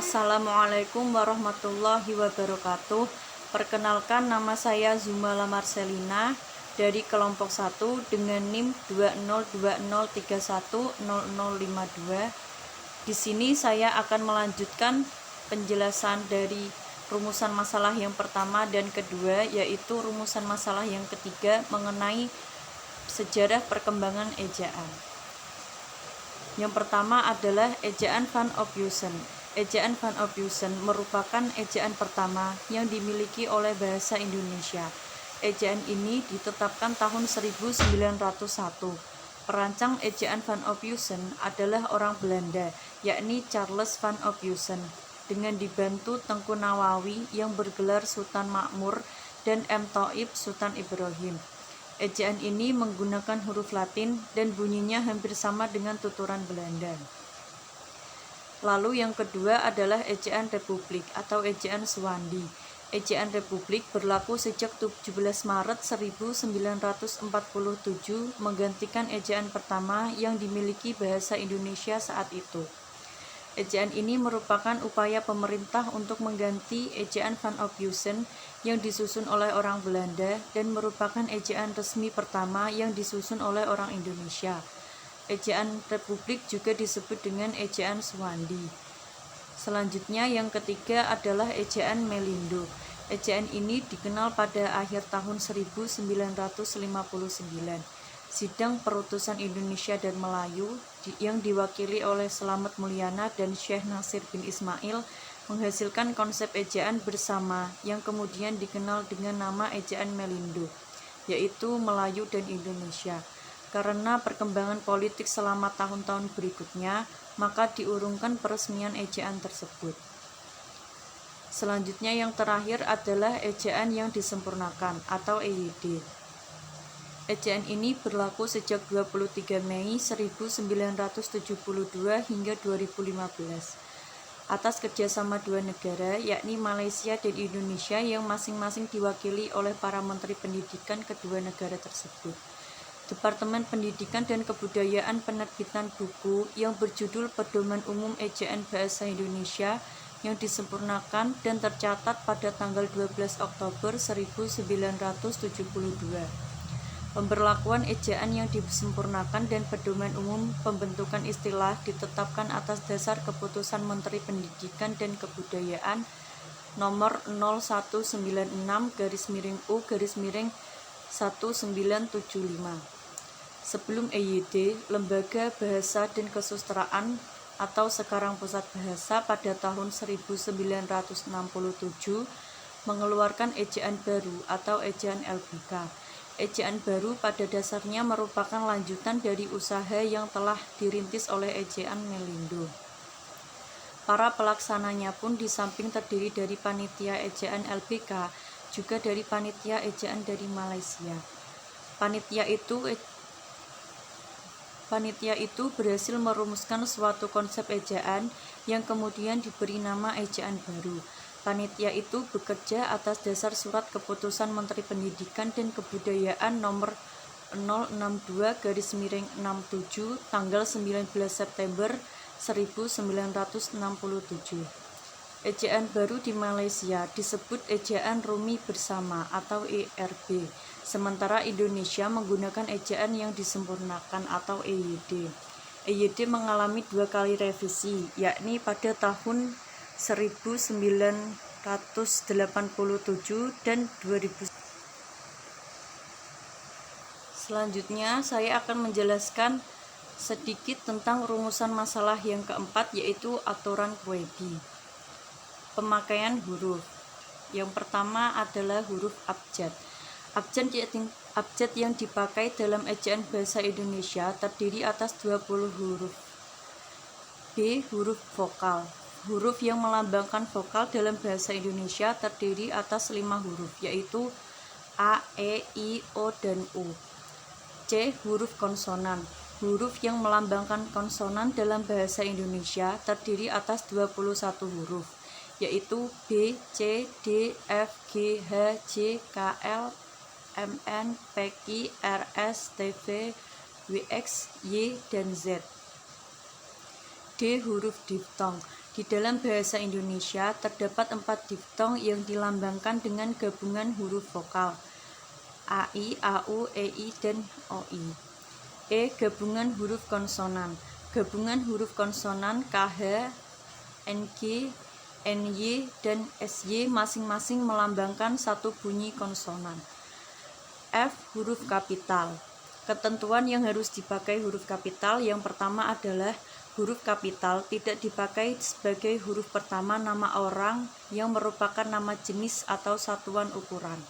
Assalamualaikum warahmatullahi wabarakatuh. Perkenalkan, nama saya Zumala Marcelina dari kelompok 1 dengan NIM 2020310052. Di sini saya akan melanjutkan penjelasan dari rumusan masalah yang pertama dan kedua, yaitu rumusan masalah yang ketiga mengenai sejarah perkembangan ejaan. Yang pertama adalah ejaan Van Ophuijsen. Ejaan Van Ophuijsen merupakan ejaan pertama yang dimiliki oleh bahasa Indonesia. Ejaan ini ditetapkan tahun 1901. Perancang ejaan Van Ophuijsen adalah orang Belanda, yakni Charles Van Ophuijsen, dengan dibantu Tengku Nawawi yang bergelar Sultan Makmur dan M. Thaib Sultan Ibrahim. Ejaan ini menggunakan huruf Latin dan bunyinya hampir sama dengan tuturan Belanda. Lalu yang kedua adalah ejaan Republik atau ejaan Suwandi. Ejaan Republik berlaku sejak 17 Maret 1947 menggantikan ejaan pertama yang dimiliki bahasa Indonesia saat itu. Ejaan ini merupakan upaya pemerintah untuk mengganti ejaan Van Ophuijsen yang disusun oleh orang Belanda dan merupakan ejaan resmi pertama yang disusun oleh orang Indonesia. Ejaan Republik juga disebut dengan ejaan Suwandi. Selanjutnya yang ketiga adalah ejaan Melindo. Ejaan ini dikenal pada akhir tahun 1959. Sidang Perutusan Indonesia dan Melayu yang diwakili oleh Slamet Mulyana dan Syekh Nasir bin Ismail menghasilkan konsep ejaan bersama yang kemudian dikenal dengan nama ejaan Melindo, yaitu Melayu dan Indonesia. Karena perkembangan politik selama tahun-tahun berikutnya, maka diurungkan peresmian ejaan tersebut. Selanjutnya yang terakhir adalah ejaan yang disempurnakan atau EYD. Ejaan ini berlaku sejak 23 Mei 1972 hingga 2015 atas kerjasama dua negara, yakni Malaysia dan Indonesia, yang masing-masing diwakili oleh para menteri pendidikan kedua negara tersebut. Departemen Pendidikan dan Kebudayaan penerbitan buku yang berjudul Pedoman Umum Ejaan Bahasa Indonesia yang disempurnakan dan tercatat pada tanggal 12 Oktober 1972. Pemberlakuan ejaan yang disempurnakan dan pedoman umum pembentukan istilah ditetapkan atas dasar Keputusan Menteri Pendidikan dan Kebudayaan nomor 0196-U-1975. Sebelum EYD, Lembaga Bahasa dan Kesusteraan atau sekarang Pusat Bahasa pada tahun 1967 mengeluarkan ejaan baru atau ejaan LBK. Ejaan baru pada dasarnya merupakan lanjutan dari usaha yang telah dirintis oleh ejaan Melindo. Para pelaksananya pun di samping terdiri dari panitia ejaan LBK, juga dari panitia ejaan dari Malaysia. Panitia itu berhasil merumuskan suatu konsep ejaan yang kemudian diberi nama ejaan baru. Panitia itu bekerja atas dasar surat keputusan Menteri Pendidikan dan Kebudayaan nomor 062/67 tanggal 19 September 1967. Ejaan baru di Malaysia disebut ejaan Rumi Bersama atau ERB, sementara Indonesia menggunakan ejaan yang disempurnakan atau EYD. EYD mengalami dua kali revisi, yakni pada tahun 1987 dan 2000. Selanjutnya saya akan menjelaskan sedikit tentang rumusan masalah yang keempat, yaitu aturan Query. Pemakaian huruf. Yang pertama adalah huruf abjad. Abjad yang dipakai dalam ejaan bahasa Indonesia terdiri atas 20 huruf. B. Huruf vokal. Huruf yang melambangkan vokal dalam bahasa Indonesia terdiri atas 5 huruf, yaitu A, E, I, O, dan U. C. Huruf konsonan. Huruf yang melambangkan konsonan dalam bahasa Indonesia terdiri atas 21 huruf, yaitu B, C, D, F, G, H, J, K, L, M, N, P, Q, R, S, T, V, W, X, Y, dan Z. D. D. Huruf diftong. Di dalam bahasa Indonesia terdapat 4 diftong yang dilambangkan dengan gabungan huruf vokal AI, AU, EI, dan OI. E. Gabungan huruf konsonan. Gabungan huruf konsonan KH, NG, NY, dan SY masing-masing melambangkan satu bunyi konsonan. F. Huruf kapital. Ketentuan yang harus dipakai huruf kapital yang pertama adalah huruf kapital tidak dipakai sebagai huruf pertama nama orang yang merupakan nama jenis atau satuan ukuran.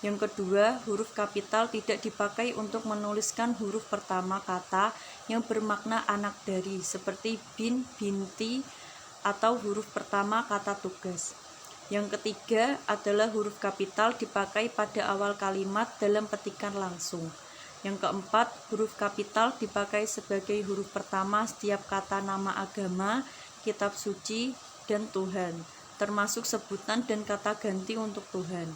Yang kedua, huruf kapital tidak dipakai untuk menuliskan huruf pertama kata yang bermakna anak dari, seperti bin, binti, atau huruf pertama kata tugas. Yang ketiga adalah huruf kapital dipakai pada awal kalimat dalam petikan langsung. Yang keempat, huruf kapital dipakai sebagai huruf pertama setiap kata nama agama, kitab suci, dan Tuhan, termasuk sebutan dan kata ganti untuk Tuhan.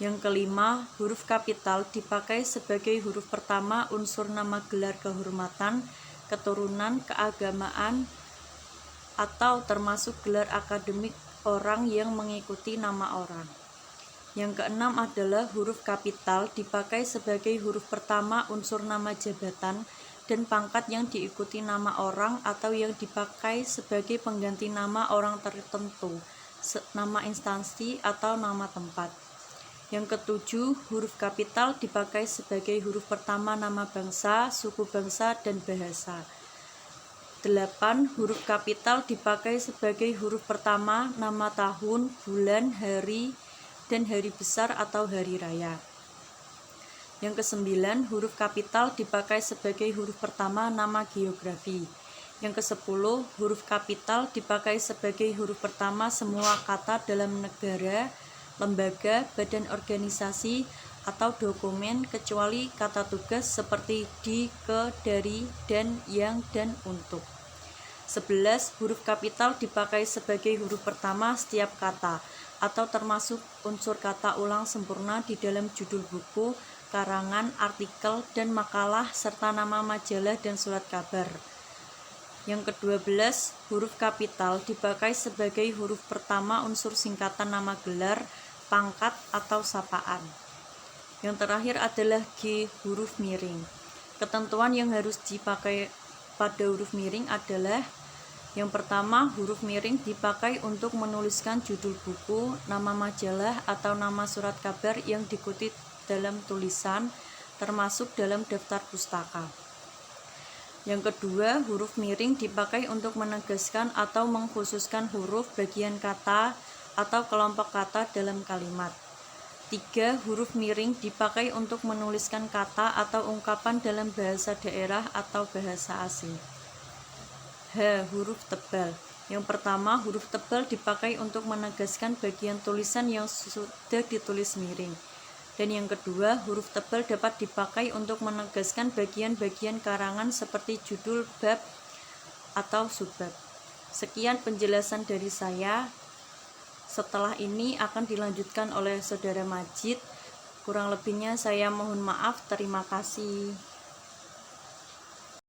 Yang kelima, huruf kapital dipakai sebagai huruf pertama unsur nama gelar kehormatan, keturunan, keagamaan, atau termasuk gelar akademik orang yang mengikuti nama orang. Yang keenam adalah huruf kapital dipakai sebagai huruf pertama unsur nama jabatan dan pangkat yang diikuti nama orang atau yang dipakai sebagai pengganti nama orang tertentu, nama instansi atau nama tempat. Yang ketujuh, huruf kapital dipakai sebagai huruf pertama nama bangsa, suku bangsa, dan bahasa. 8. Huruf kapital dipakai sebagai huruf pertama nama tahun, bulan, hari, dan hari besar atau hari raya. Yang kesembilan, huruf kapital dipakai sebagai huruf pertama nama geografi. Yang ke-10, huruf kapital dipakai sebagai huruf pertama semua kata dalam negara, lembaga, badan organisasi, atau dokumen kecuali kata tugas seperti di, ke, dari, dan, yang, dan untuk. 11. Huruf kapital dipakai sebagai huruf pertama setiap kata atau termasuk unsur kata ulang sempurna di dalam judul buku, karangan, artikel, dan makalah, serta nama majalah dan surat kabar. Yang ke-12, huruf kapital dipakai sebagai huruf pertama unsur singkatan nama gelar, pangkat, atau sapaan. Yang terakhir adalah G, huruf miring. Ketentuan yang harus dipakai pada huruf miring adalah: yang pertama, huruf miring dipakai untuk menuliskan judul buku, nama majalah, atau nama surat kabar yang dikutip dalam tulisan, termasuk dalam daftar pustaka. Yang kedua, huruf miring dipakai untuk menegaskan atau mengkhususkan huruf, bagian kata, atau kelompok kata dalam kalimat. 3. Huruf miring dipakai untuk menuliskan kata atau ungkapan dalam bahasa daerah atau bahasa asing. H. Huruf tebal. Yang pertama, huruf tebal dipakai untuk menegaskan bagian tulisan yang sudah ditulis miring. Dan yang kedua, huruf tebal dapat dipakai untuk menegaskan bagian-bagian karangan seperti judul bab atau subbab. Sekian penjelasan dari saya. Setelah ini akan dilanjutkan oleh Saudara Majid. Kurang lebihnya saya mohon maaf. Terima kasih.